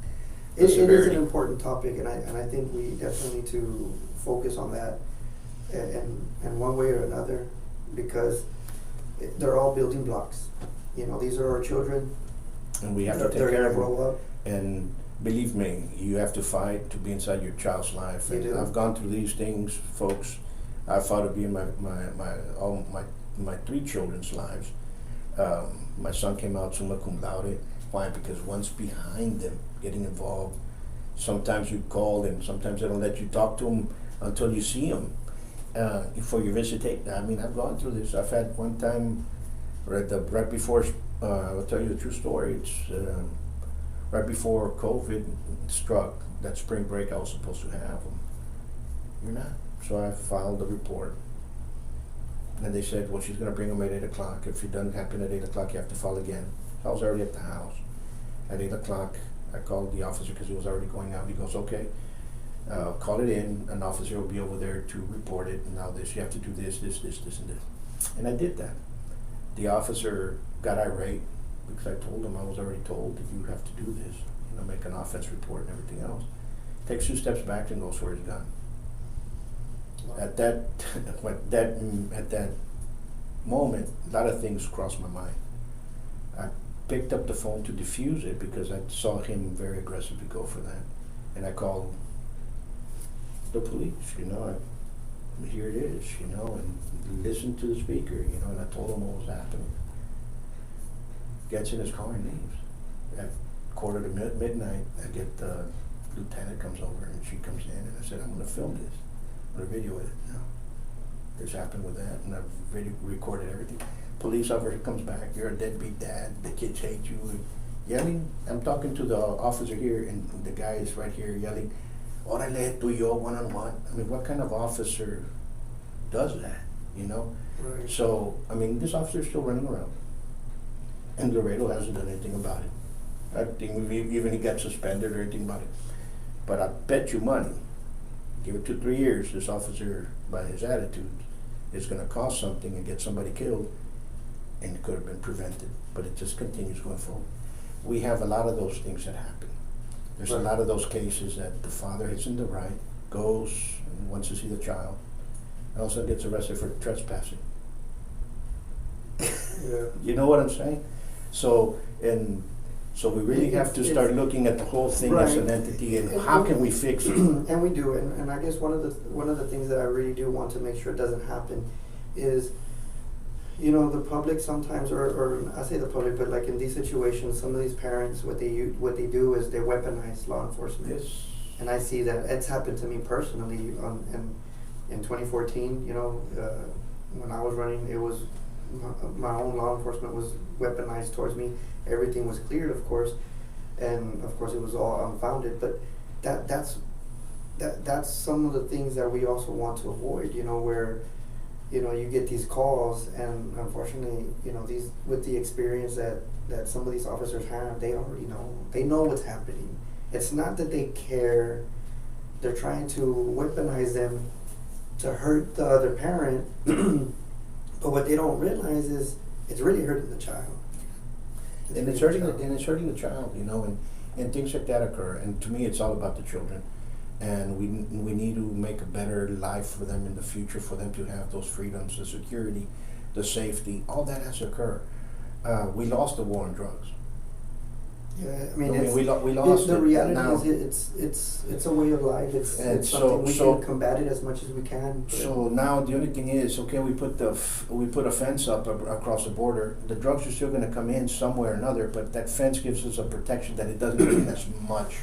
It is an important topic, and I think we definitely need to focus on that, and one way or another, because they're all building blocks. You know, these are our children, and we have to take they're care of gonna them. grow up. And believe me, you have to fight to be inside your child's life. You And do. I've gone through these things, folks. I fought to be in my 3 children's lives. My son came out summa cum laude. Why? Because once behind them, getting involved, sometimes you call them, sometimes they don't let you talk to them until you see them for your visitation. I mean, I've gone through this. I've had one time right before, I'll tell you the true story. It's right before COVID struck, that spring break I was supposed to have them. You're not. So I filed a report. And they said, well, she's going to bring them at 8 o'clock. If it doesn't happen at 8 o'clock, you have to file again. I was already at the house. At 8 o'clock, I called the officer because he was already going out. He goes, okay, call it in. An officer will be over there to report it. And now this, you have to do this, and this. And I did that. The officer got irate because I told him I was already told that you have to do this, make an offense report and everything else. Takes 2 steps back and goes for his gun. At that moment, a lot of things crossed my mind. I picked up the phone to defuse it because I saw him very aggressively go for that, and I called the police. Here it is, and listened to the speaker, and I told him what was happening. Gets in his car and leaves. At quarter to midnight, I get the lieutenant comes over and she comes in, and I said, I'm going to film this. I'm going to video it. This happened with that, and I've recorded everything. Police officer comes back, you're a deadbeat dad, the kids hate you. Yelling, I'm talking to the officer here, and the guy is right here yelling, Orale, tú y yo, one-on-one. I mean, what kind of officer does that, Right. So, I mean, this officer's still running around, and Laredo hasn't done anything about it. I think even he got suspended or anything about it. But I bet you money, give it 2-3 years, this officer, by his attitude, is going to cause something and get somebody killed, and it could have been prevented. But it just continues going forward. We have a lot of those things that happen. There's Right. a lot of those cases that the father hits in the right, goes and wants to see the child, and also gets arrested for trespassing. Yeah. You know what I'm saying? So we really have to start looking at the whole thing as an entity, and how can we fix it? And we do, and I guess one of the things that I really do want to make sure it doesn't happen is, the public sometimes, or I say the public, but like in these situations, some of these parents, what they do is they weaponize law enforcement. Yes. And I see that it's happened to me personally. In 2014, when I was running, it was my own law enforcement was weaponized towards me. Everything was cleared, of course, and of course it was all unfounded. But that's some of the things that we also want to avoid. Where you get these calls, and unfortunately, these with the experience that some of these officers have, they already know. They know what's happening. It's not that they care. They're trying to weaponize them to hurt the other parent. But what they don't realize is it's really hurting the child. And it's hurting the child, and things like that occur. And to me, it's all about the children. And we need to make a better life for them in the future, for them to have those freedoms, the security, the safety. All that has to occur. We lost the war on drugs. Yeah, I mean, we lost the it. reality Now, is it's a way of life. It's something we can combat it as much as we can. So now the only thing is, okay, we put a fence up across the border. The drugs are still going to come in somewhere or another, but that fence gives us a protection that it doesn't mean as much,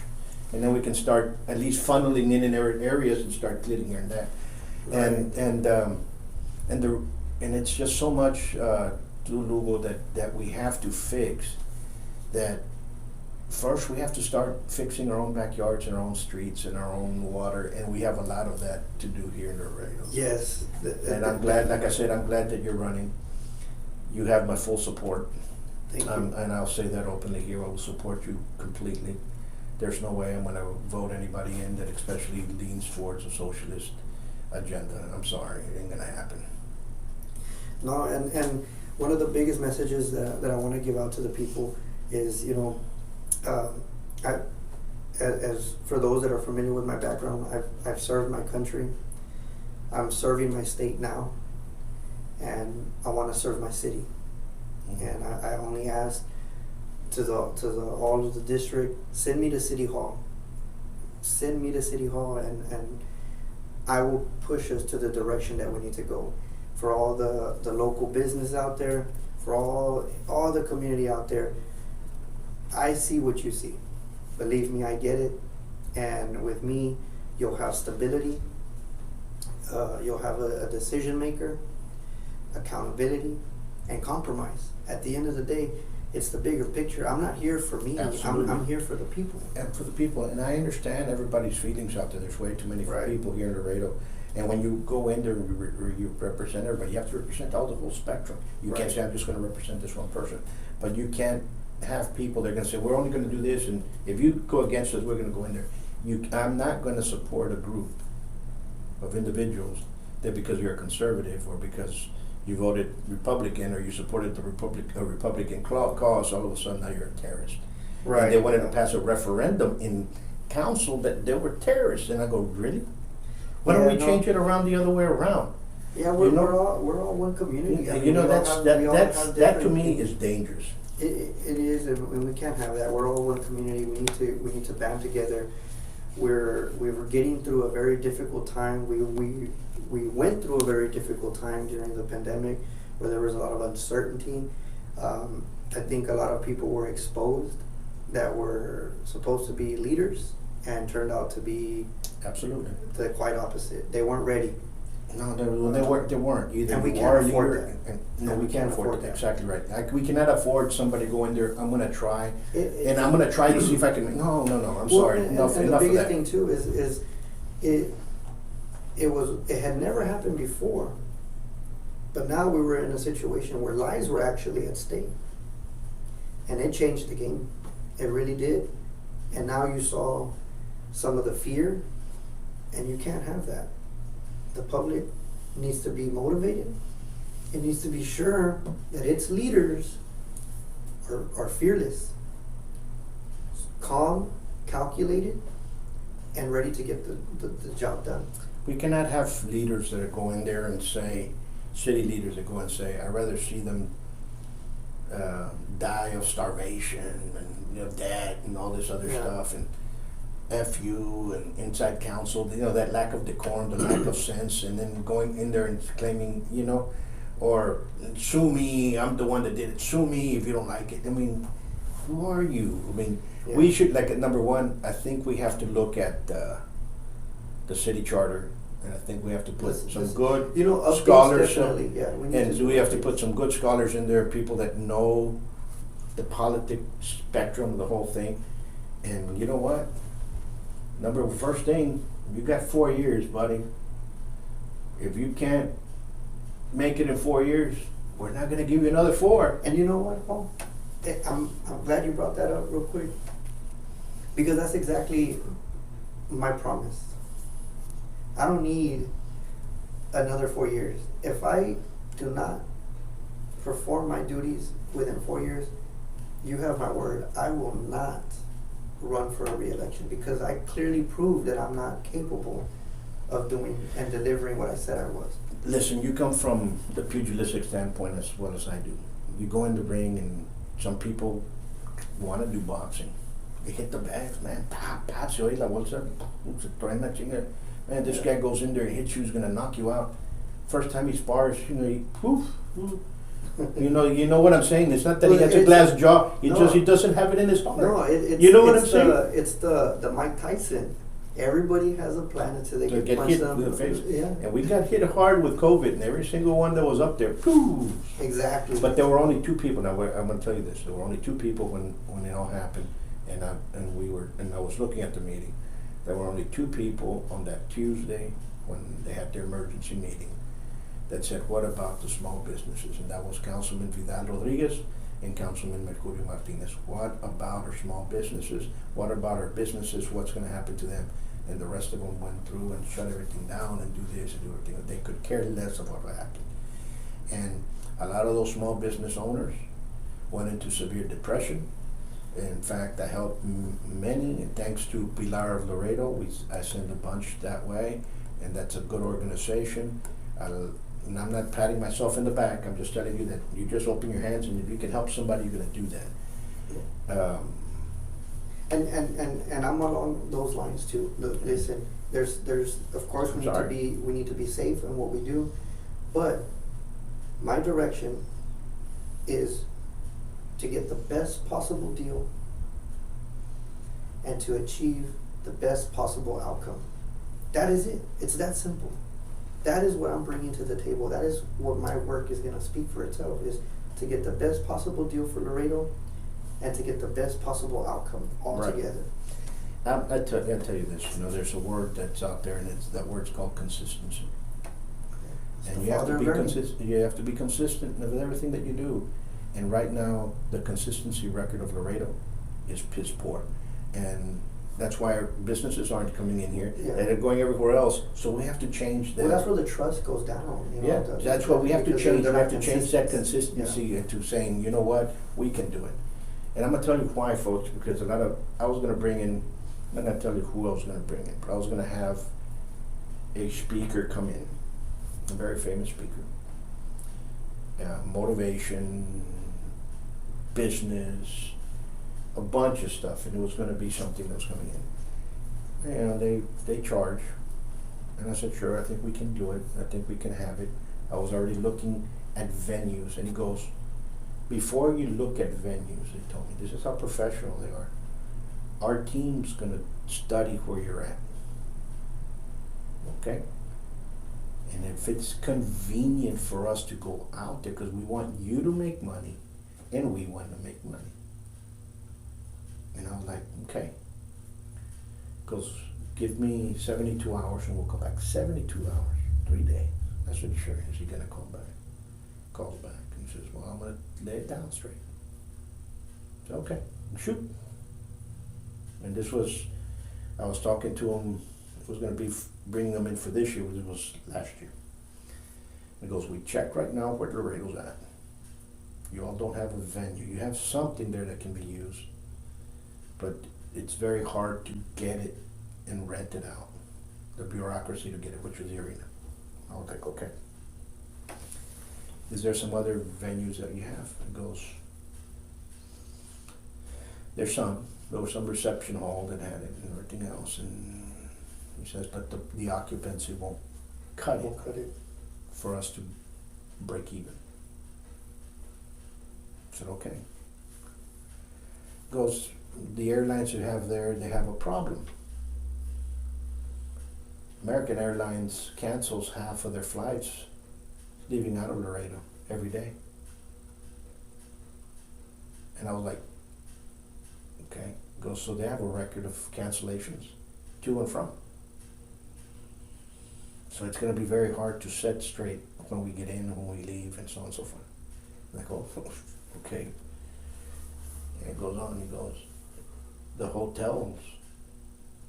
and then we can start at least funneling in areas and start clearing here and there, right. and it's just so much Lugo that we have to fix. That first we have to start fixing our own backyards and our own streets and our own water, and we have a lot of that to do here in Laredo. Yes. And I'm glad, like I said, I'm glad that you're running. You have my full support. Thank you. And I'll say that openly here, I will support you completely. There's no way I'm going to vote anybody in that especially leans towards a socialist agenda. I'm sorry, it ain't going to happen. No, and one of the biggest messages that I want to give out to the people is, as for those that are familiar with my background, I've served my country. I'm serving my state now, and I want to serve my city. Mm-hmm. And I only ask to all of the district, send me to City Hall. Send me to City Hall, and I will push us to the direction that we need to go. For all the local business out there, for all the community out there, I see what you see. Believe me, I get it. And with me, you'll have stability. You'll have a decision maker, accountability, and compromise. At the end of the day, it's the bigger picture. I'm not here for me. I'm here for the people. And for the people, and I understand everybody's feelings out there. There's way too many Right. people here in Laredo. And when you go in there and you represent everybody, you have to represent all the whole spectrum. You can't Right. say, I'm just going to represent this one person. But you can't have people that are going to say, we're only going to do this, and if you go against us, we're going to go in there. I'm not going to support a group of individuals that because you're a conservative or because you voted Republican or you supported the Republican cause, all of a sudden now you're a terrorist. Right. And they wanted to pass a referendum in council that they were terrorists. And I go, really? Why don't we change it around the other way around? Yeah, we're all one community. I mean, You know, we all have- we all have that to different- me is dangerous. It is, and we can't have that. We're all one community. We need to band together. We were getting through a very difficult time. We went through a very difficult time during the pandemic, where there was a lot of uncertainty. I think a lot of people were exposed that were supposed to be leaders and turned out to be Absolutely. the quite opposite. They weren't ready. No, they weren't either. And we You can't are a afford leader, that. no, And we can't afford that. that. Exactly right. We cannot afford somebody to go in there. I'm going to try, It- I'm going to try to see if I can. No. I'm Well, sorry. and Enough the of biggest that. thing too is it had never happened before, but now we were in a situation where lives were actually at stake, and it changed the game. It really did, and now you saw some of the fear, and you can't have that. The public needs to be motivated. It needs to be sure that its leaders are fearless, calm, calculated, and ready to get the job done. We cannot have leaders that go in there and say, city leaders that go and say, I'd rather see them die of starvation and debt and all this other stuff and F you and inside council, that lack of decorum, the lack of sense, and then going in there and claiming, or sue me, I'm the one that did it, sue me if you don't like it. I mean, who are you? I mean, we should, like, at number one, I think we have to look at the city charter, and I think we have to put some good updates scholars, definitely, we need and we have to put some good scholars in there, people that know the politic spectrum of the whole thing. And you know what? First thing, you got 4 years, buddy. If you can't make it in 4 years, we're not going to give you another 4. And you know what, Paul? I'm glad you brought that up real quick, because that's exactly my promise. I don't need another 4 years. If I do not perform my duties within 4 years, you have my word, I will not run for a re-election, because I clearly proved that I'm not capable of doing and delivering what I said I was. Listen, you come from the pugilistic standpoint as well as I do. You go in the ring, and some people want to do boxing. They hit the bags, man. Pa, se oye la bolsa. Se traen la chinga. Man, this guy goes in there and hits you, he's going to knock you out. First time he spars, he poof. You know what I'm saying? It's not that he has a glass jaw. He doesn't have it in his heart. No, it's you know what I'm saying? It's the Mike Tyson. Everybody has a plan until they To get hit them. in the face. Yeah, And we got hit hard with COVID, and every single one that was up there, poof. exactly. But there were only 2 people. Now I'm going to tell you this: there were only 2 people when it all happened, and I was looking at the meeting. There were only 2 people on that Tuesday when they had their emergency meeting that said, "What about the small businesses?" And that was Councilman Vidal Rodriguez and Councilman Mercurio Martinez. What about our small businesses? What about our businesses? What's going to happen to them? And the rest of them went through and shut everything down and do this and do everything. They could care less about what happened. And a lot of those small business owners went into severe depression. In fact, I helped many, and thanks to Pilar of Laredo, I sent a bunch that way, and that's a good organization. And I'm not patting myself in the back. I'm just telling you that you just open your hands, and if you can help somebody, you're going to do that. And I'm along those lines too. Look, listen, There's of course we need to be safe in what we do, but my direction is to get the best possible deal and to achieve the best possible outcome. That is it. It's that simple. That is what I'm bringing to the table. That is what my work is going to speak for itself, is to get the best possible deal for Laredo and to get the best possible outcome altogether. I'll tell you this, there's a word that's out there, and that word's called consistency. And you have to be consistent. You have to be consistent with everything that you do. And right now, the consistency record of Laredo is piss poor, and that's why our businesses aren't coming in here. Yeah. They're going everywhere else. So we have to change that. Well, that's where the trust goes down. That's what we have to change. We have to change that consistent. consistency into saying, you know what, we can do it. And I'm gonna tell you why, folks, because I was gonna bring in. I'm not gonna tell you who I was gonna bring in, but I was gonna have a speaker come in, a very famous speaker. Motivation, business, a bunch of stuff, and it was going to be something that was coming in. They charge, and I said, sure, I think we can do it. I think we can have it. I was already looking at venues, and he goes, before you look at venues, he told me, this is how professional they are. Our team's going to study where you're at. Okay? And if it's convenient for us to go out there, because we want you to make money, and we want to make money. And I was like, okay. Goes, give me 72 hours and we'll come back. 72 hours, 3 days. I said, sure. Is he going to call back? Calls back. And he says, well, I'm going to lay it down straight. I said, okay, shoot. And I was talking to him, it was going to be bringing them in for this year, it was last year. He goes, we check right now where Laredo's at. You all don't have a venue. You have something there that can be used, but it's very hard to get it and rent it out. The bureaucracy to get it, which was the arena. I was like, okay. Is there some other venues that you have? He goes, there's some. There was some reception hall that had it and everything else, and he says, but the occupancy won't cut it for us to break even. I said, okay. Goes, the airlines you have there, they have a problem. American Airlines cancels half of their flights leaving out of Laredo every day. And I was like, okay. Goes, so they have a record of cancellations to and from. So it's going to be very hard to set straight when we get in and when we leave and so on and so forth. I'm like, oh, okay. And it goes on, he goes, the hotels,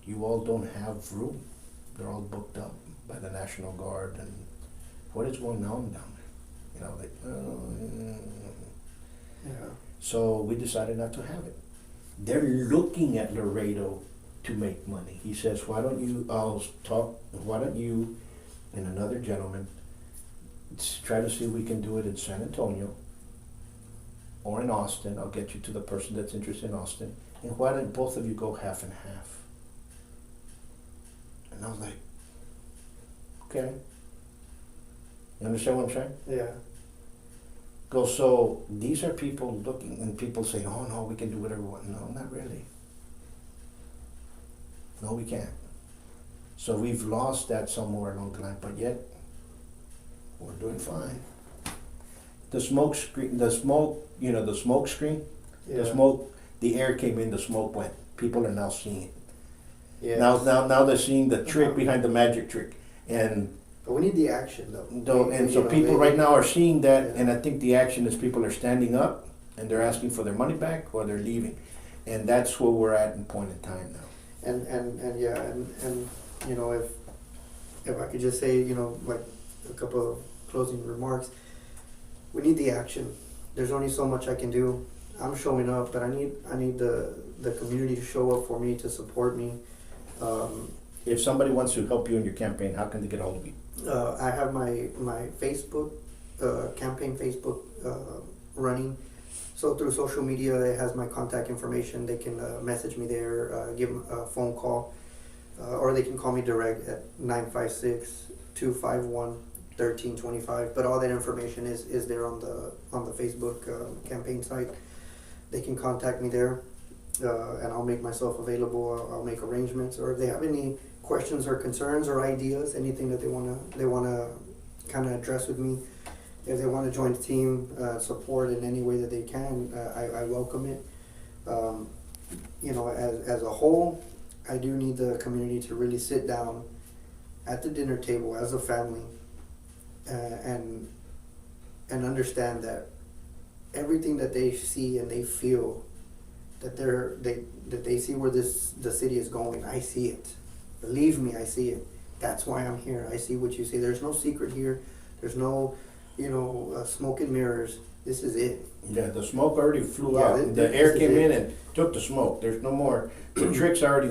you all don't have room. They're all booked up by the National Guard, and what is going on down there? Yeah. So we decided not to have it. They're looking at Laredo to make money. He says, why don't you and another gentleman try to see if we can do it in San Antonio or in Austin. I'll get you to the person that's interested in Austin. And why don't both of you go half and half? And I was like, okay. You understand what I'm saying? Yeah. Go, so these are people looking, and people say, oh no, we can do whatever we want. No, not really. No, we can't. So we've lost that somewhere along the line, but yet we're doing fine. The smoke screen, the smoke screen, the air came in, the smoke went. People are now seeing it. Yes. Now they're seeing the trick behind the magic trick. But we need the action though. So people right now are seeing that, and I think the action is people are standing up and they're asking for their money back or they're leaving. And that's where we're at in point in time now. And if I could just say, like a couple of closing remarks, we need the action. There's only so much I can do. I'm showing up, but I need the community to show up for me, to support me. If somebody wants to help you in your campaign, how can they get hold of you? I have my Facebook campaign Facebook running. So through social media, it has my contact information. They can message me there, give them a phone call. or they can call me direct at 956-251-1325. But all that information is there on the Facebook campaign site. They can contact me there, and I'll make myself available. I'll make arrangements, or if they have any questions or concerns or ideas, anything that they wanna kind of address with me. If they want to join the team, support in any way that they can, I welcome it. As a whole, I do need the community to really sit down at the dinner table as a family, and understand that everything that they see and they feel that they see where the city is going. I see it. Believe me, I see it. That's why I'm here. I see what you see. There's no secret here. There's no, smoke and mirrors. This is it. Yeah, the smoke already flew out. The air came in and took the smoke. There's no more. The trick's already,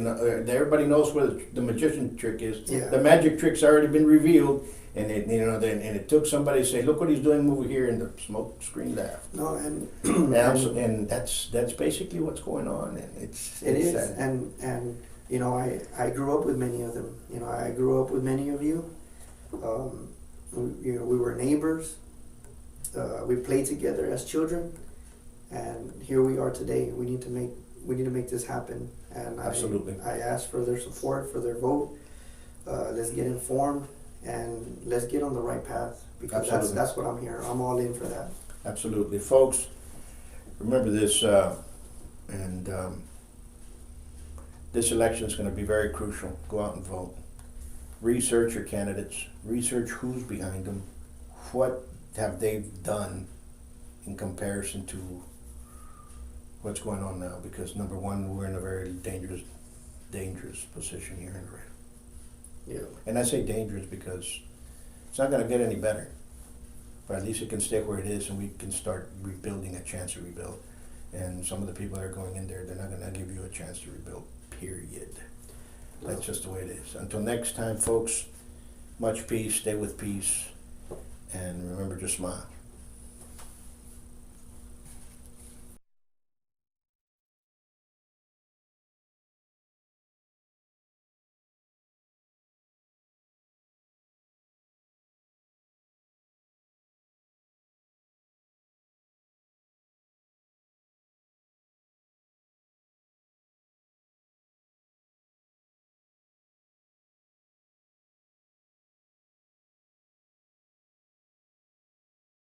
everybody knows what the magician trick is. Yeah. The magic trick's already been revealed, and it took somebody to say, look what he's doing over here, and the smoke screened out. No, and that's basically what's going on, and it is. And I grew up with many of them. I grew up with many of you. We were neighbors. We played together as children, and here we are today. We need to make this happen. And absolutely, I ask for their support, for their vote. Let's get informed and let's get on the right path, because that's what I'm here. I'm all in for that. Absolutely, folks. Remember this, this election is going to be very crucial. Go out and vote. Research your candidates. Research who's behind them. What have they done in comparison to what's going on now? Because number one, we're in a very dangerous position here in Laredo. Yeah. And I say dangerous because it's not going to get any better. But at least it can stay where it is, and we can start rebuilding, a chance to rebuild. And some of the people that are going in there, they're not going to give you a chance to rebuild, period. That's just the way it is. Until next time, folks, much peace, stay with peace, and remember to smile.